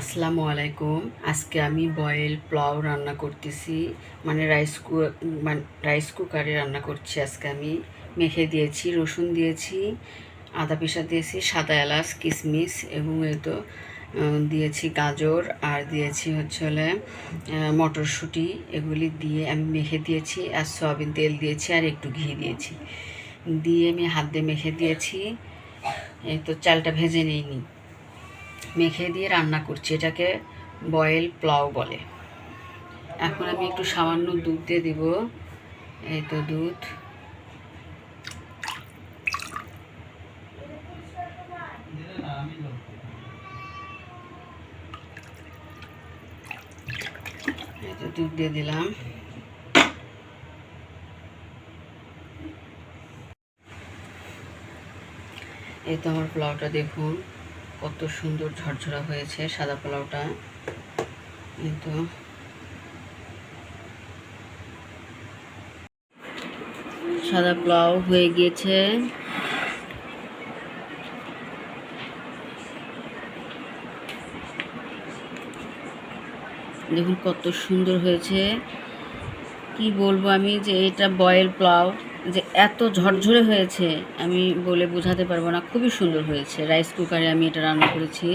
আসসালামু আলাইকুম। আজকে আমি বয়েল পোলাও রান্না করতেছি, মানে রাইস কুকারে রান্না করছি। আজকে আমি মেখে দিয়েছি, রসুন দিয়েছি, আদা পেঁচা দিয়েছি, সাদা এলাচ, কিশমিশ এবং দিয়েছি গাজর, আর দিয়েছি মটরশুঁটি। এগুলি দিয়ে আমি মেখে দিয়েছি, আর সয়াবিন তেল দিয়েছি, আর একটু ঘি দিয়েছি। দিয়ে আমি হাত দিয়ে মেখে দিয়েছি। চালটা ভেজে নিইনি, মেখে দিয়ে রান্না করছি। এটাকে বয়েল পোলাও বলে। এখন আমি একটু সামান্য দুধ দিয়ে দিব। এই তো দুধ। এই তো দুধ দিয়ে দিলাম। এই তো আমার পোলাওটা দেখুন কত সুন্দর ঝরঝরা হয়েছে, সাদা পোলাওটা। এই তো সাদা পোলাও হয়ে গিয়েছে। দেখুন কত সুন্দর হয়েছে। কি বলবো আমি, যে এটা বয়েল পোলাও যে এত ঝরঝরে হয়েছে আমি বলে বোঝাতে পারবো না। খুবই সুন্দর হয়েছে। রাইস কুকারে আমি এটা রান্না করেছি।